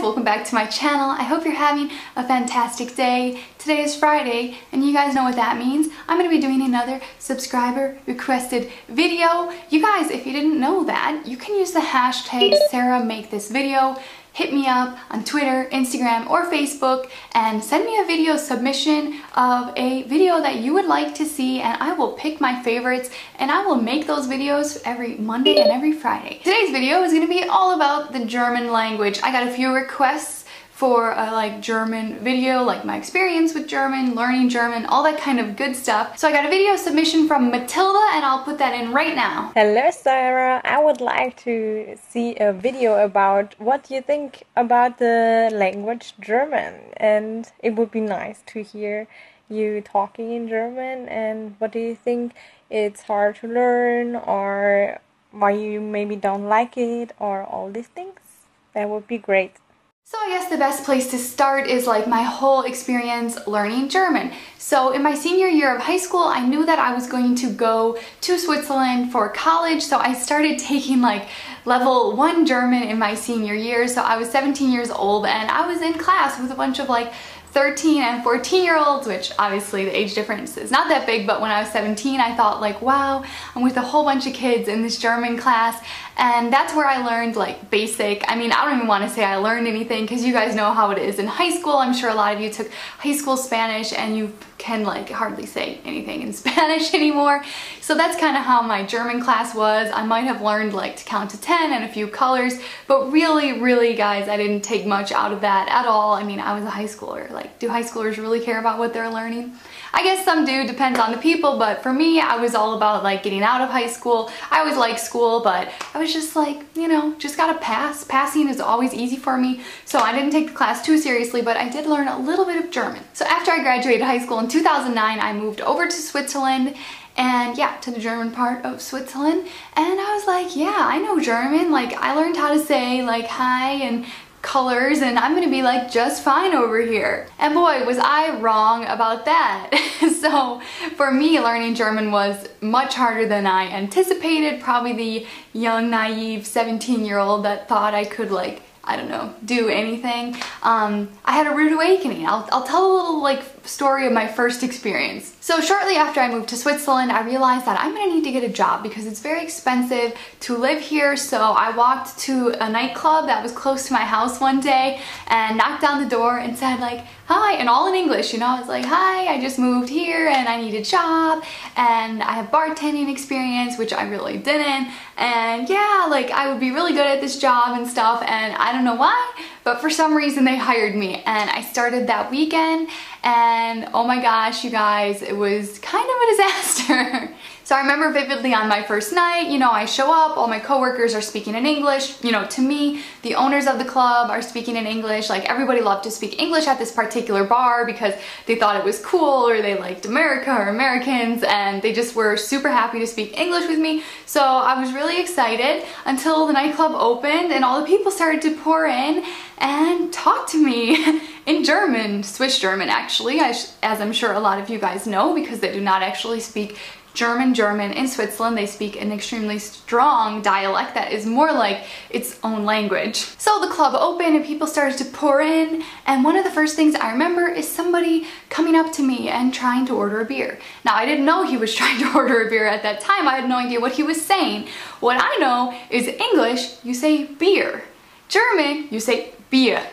welcome back to my channel. I hope you're having a fantastic day. Today is Friday, and you guys know what that means. I'm going to be doing another subscriber requested video. You guys, if you didn't know that, you can use the hashtag SarahMakeThisVideo. Hit me up on Twitter, Instagram, or Facebook and send me a video submission of a video that you would like to see, and I will pick my favorites and I will make those videos every Monday and every Friday. Today's video is going to be all about the German language. I got a few requests for a German video, like my experience with German, learning German, all that kind of good stuff. So I got a video submission from Matilda and I'll put that in right now. Hello Sarah, I would like to see a video about what you think about the language German, and it would be nice to hear you talking in German. And what do you think, it's hard to learn, or why you maybe don't like it, or all these things? That would be great. So I guess the best place to start is my whole experience learning German. So in my senior year of high school, I knew that I was going to go to Switzerland for college, so I started taking level 1 German in my senior year. So I was 17 years old and I was in class with a bunch of 13 and 14-year-olds, which obviously the age difference is not that big, but when I was 17 I thought wow, I'm with a whole bunch of kids in this German class, and that's where I learned basic. I mean, I don't even want to say I learned anything because you guys know how it is in high school. I'm sure a lot of you took high school Spanish and you can hardly say anything in Spanish anymore. So that's kind of how my German class was. I might have learned to count to 10 and a few colors, but really guys, I didn't take much out of that at all. I mean, I was a high schooler. Do high schoolers really care about what they're learning? I guess some do, depends on the people, but for me, I was all about getting out of high school. I always liked school, but I was just just gotta pass. Passing is always easy for me, so I didn't take the class too seriously, but I did learn a little bit of German. So after I graduated high school in 2009, I moved over to Switzerland, and yeah, to the German part of Switzerland, and I was yeah, I know German. I learned how to say hi and colors, and I'm gonna be just fine over here. And boy, was I wrong about that. So for me, learning German was much harder than I anticipated. Probably the young, naive 17-year-old that thought I could I don't know, do anything. I had a rude awakening. I'll tell a little story of my first experience. So shortly after I moved to Switzerland, I realized that I'm gonna need to get a job because it's very expensive to live here. So I walked to a nightclub that was close to my house one day and knocked on the door and said hi, and all in English, I was hi, I just moved here and I need a job and I have bartending experience, which I really didn't, and yeah, I would be really good at this job and stuff, and I don't know why, but for some reason they hired me, and I started that weekend, and oh my gosh, you guys, it was kind of a disaster. So I remember vividly on my first night, I show up, all my coworkers are speaking in English. To me, the owners of the club are speaking in English. Everybody loved to speak English at this particular bar because they thought it was cool, or they liked America or Americans, and they just were super happy to speak English with me. So I was really excited until the nightclub opened and all the people started to pour in and talk to me in German, Swiss German actually, as I'm sure a lot of you guys know, because they do not actually speak German in Switzerland. They speak an extremely strong dialect that is more like its own language. So the club opened and people started to pour in, and one of the first things I remember is somebody coming up to me and trying to order a beer. Now, I didn't know he was trying to order a beer at that time. I had no idea what he was saying. What I know is English, you say beer. German, you say Bier.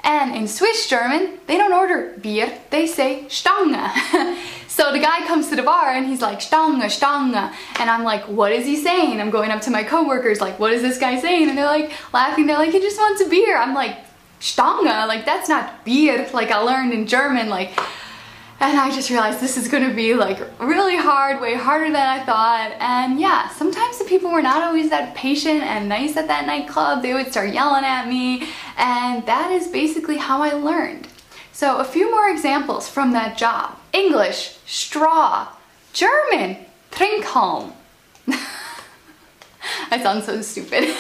And in Swiss German, they don't order beer, they say Stange. So the guy comes to the bar and he's Stange, Stange. And I'm what is he saying? I'm going up to my coworkers what is this guy saying? And they're laughing, they're he just wants a beer. I'm Stange, that's not beer, I learned in German, and I just realized this is gonna be really hard, way harder than I thought. And yeah, sometimes the people were not always that patient and nice at that nightclub. They would start yelling at me, and that is basically how I learned. So a few more examples from that job. English, straw. German, Trinkhalm. I sound so stupid.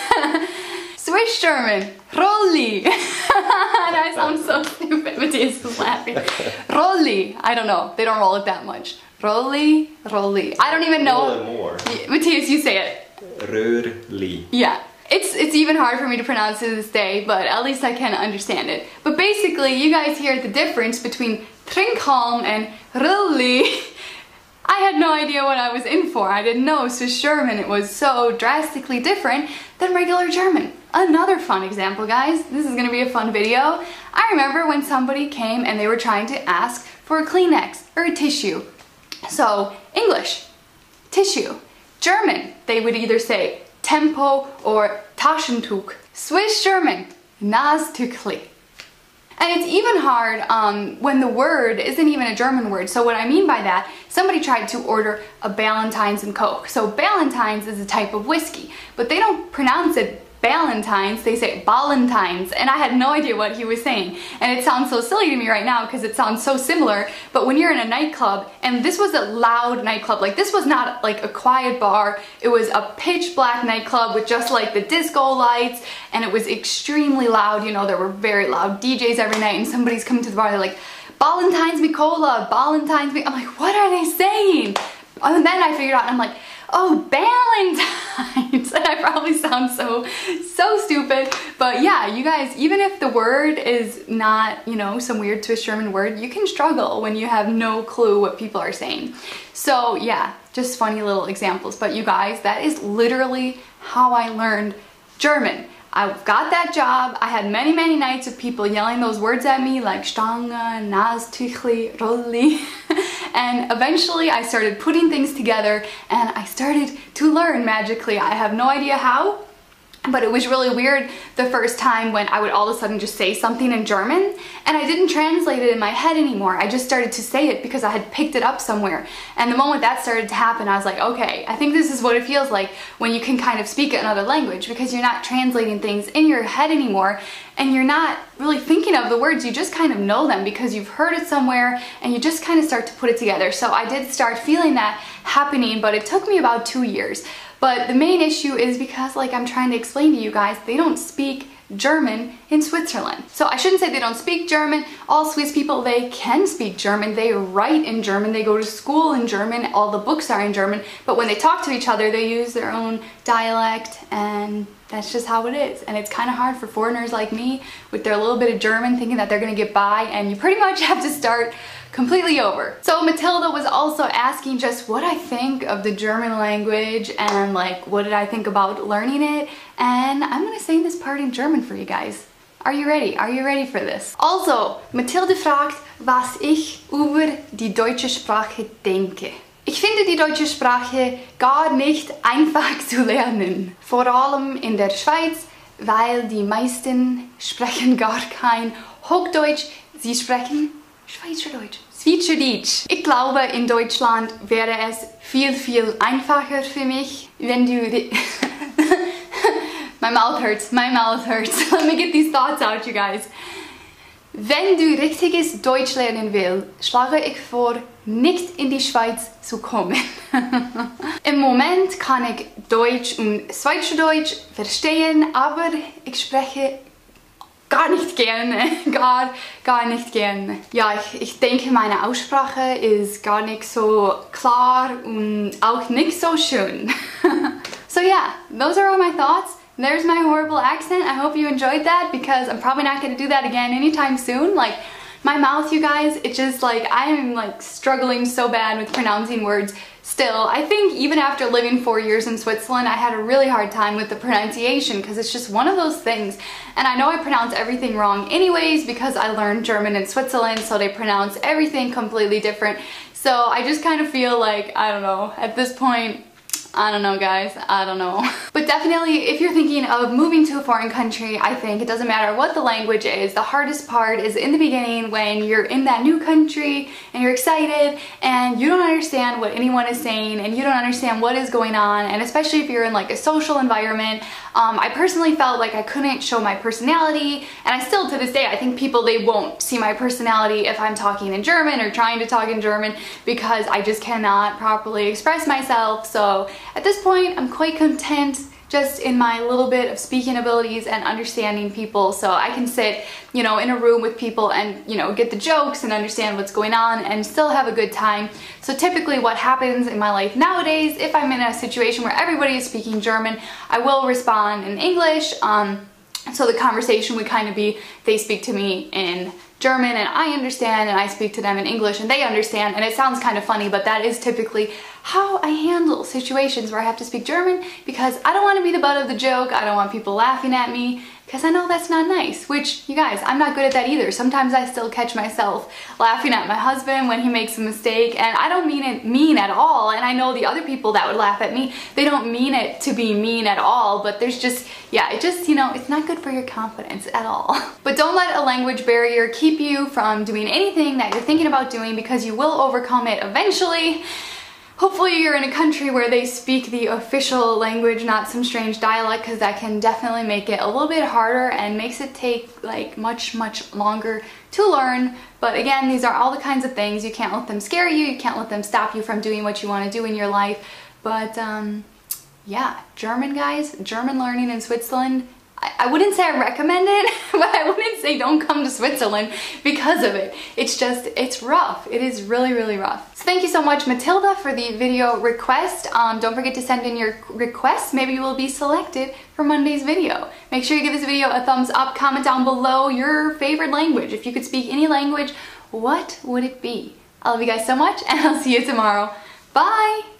Swiss German, Rolli. And I sound so stupid. Matthias is laughing. Rolli. I don't know. They don't roll it that much. Rolli. I don't even know. More. Matthias, you say it. Röhrli. Yeah. It's even hard for me to pronounce to this day, but at least I can understand it. But basically, you guys hear the difference between Trinkhalm and Rulli. I had no idea what I was in for. I didn't know Swiss German. It was so drastically different than regular German. Another fun example, guys. This is gonna be a fun video. I remember when somebody came and they were trying to ask for a Kleenex or a tissue. So, English, tissue. German, they would either say Tempo or Taschentuch. Swiss German, Nastüchli. And it's even hard when the word isn't even a German word. So what I mean by that, somebody tried to order a Ballantines and Coke. So Ballantines is a type of whiskey, but they don't pronounce it Ballantines, they say Ballantines, and I had no idea what he was saying. And it sounds so silly to me right now because it sounds so similar, but when you're in a nightclub, and this was a loud nightclub, like this was not like a quiet bar, it was a pitch black nightclub with just like the disco lights, and it was extremely loud. You know, there were very loud DJs every night, and somebody's coming to the bar, they're like, Ballantines me cola, Ballantines me, I'm like, what are they saying? And then I figured out, and I'm like, oh, Ballantines! And I probably sound so stupid, but yeah, you guys, even if the word is not, you know, some weird Swiss German word, you can struggle when you have no clue what people are saying. So yeah, just funny little examples, but you guys, that is literally how I learned German. I got that job, I had many nights of people yelling those words at me like Stange, Nastüchli, Rulli. And eventually I started putting things together and I started to learn magically. I have no idea how, but it was really weird the first time when I would all of a sudden just say something in German and I didn't translate it in my head anymore. I just started to say it because I had picked it up somewhere. And the moment that started to happen, I was like, okay, I think this is what it feels like when you can kind of speak another language, because you're not translating things in your head anymore and you're not really thinking of the words, you just kind of know them because you've heard it somewhere and you just kind of start to put it together. So I did start feeling that happening, but it took me about 2 years. But the main issue is because, like I'm trying to explain to you guys, they don't speak German in Switzerland. So I shouldn't say they don't speak German. All Swiss people, they can speak German. They write in German. They go to school in German. All the books are in German. But when they talk to each other, they use their own dialect, and that's just how it is. And it's kind of hard for foreigners like me with their little bit of German thinking that they're going to get by, and you pretty much have to start completely over. So Matilda was also asking just what I think of the German language and like what did I think about learning it, and I'm gonna sing this part in German for you guys. Are you ready? Are you ready for this? Also, Mathilde fragt, was ich über die deutsche Sprache denke. Ich finde die deutsche Sprache gar nicht einfach zu lernen. Vor allem in der Schweiz, weil die meisten sprechen gar kein Hochdeutsch, sie sprechen Schweizerdeutsch. Schweizerdeutsch. Ich glaube, in Deutschland wäre es viel einfacher für mich, wenn du... My mouth hurts. Let me get these thoughts out, you guys. Wenn du richtiges Deutsch lernen willst, schlage ich vor, nicht in die Schweiz zu kommen. Im Moment kann ich Deutsch und Schweizerdeutsch verstehen, aber ich spreche gar nicht gerne, gar nicht gerne. Ja, ich denke, meine Aussprache ist gar nicht so klar und auch nicht so schön. So yeah, those are all my thoughts. There's my horrible accent. I hope you enjoyed that because I'm probably not going to do that again anytime soon. Like, my mouth, you guys, it's just like, I'm like struggling so bad with pronouncing words still. I think even after living 4 years in Switzerland, I had a really hard time with the pronunciation because it's just one of those things. And I know I pronounce everything wrong anyways because I learned German in Switzerland, so they pronounce everything completely different. So I just kind of feel like, I don't know, at this point, I don't know, guys, I don't know. But definitely, if you're thinking of moving to a foreign country, I think it doesn't matter what the language is. The hardest part is in the beginning when you're in that new country and you're excited and you don't understand what anyone is saying and you don't understand what is going on, and especially if you're in like a social environment. I personally felt like I couldn't show my personality, and I still to this day, I think people, they won't see my personality if I'm talking in German or trying to talk in German because I just cannot properly express myself. So at this point, I'm quite content just in my little bit of speaking abilities and understanding people, so I can sit, you know, in a room with people and, you know, get the jokes and understand what's going on and still have a good time. So typically what happens in my life nowadays, if I'm in a situation where everybody is speaking German, I will respond in English. So the conversation would kind of be, they speak to me in German and I understand, and I speak to them in English and they understand, and it sounds kind of funny, but that is typically how I handle situations where I have to speak German, because I don't want to be the butt of the joke. I don't want people laughing at me, because I know that's not nice, which, you guys, I'm not good at that either. Sometimes I still catch myself laughing at my husband when he makes a mistake, and I don't mean it mean at all, and I know the other people that would laugh at me, they don't mean it to be mean at all, but there's just, yeah, it just, you know, it's not good for your confidence at all. But don't let a language barrier keep you from doing anything that you're thinking about doing, because you will overcome it eventually. Hopefully you're in a country where they speak the official language, not some strange dialect, because that can definitely make it a little bit harder and makes it take like much longer to learn. But again, these are all the kinds of things. You can't let them scare you. You can't let them stop you from doing what you want to do in your life. But yeah, German, guys, German learning in Switzerland, I wouldn't say I recommend it, but I wouldn't say don't come to Switzerland because of it. It's just, it's rough. It is really rough. So thank you so much, Matilda, for the video request. Don't forget to send in your requests. Maybe you will be selected for Monday's video. Make sure you give this video a thumbs up. Comment down below your favorite language. If you could speak any language, what would it be? I love you guys so much, and I'll see you tomorrow. Bye!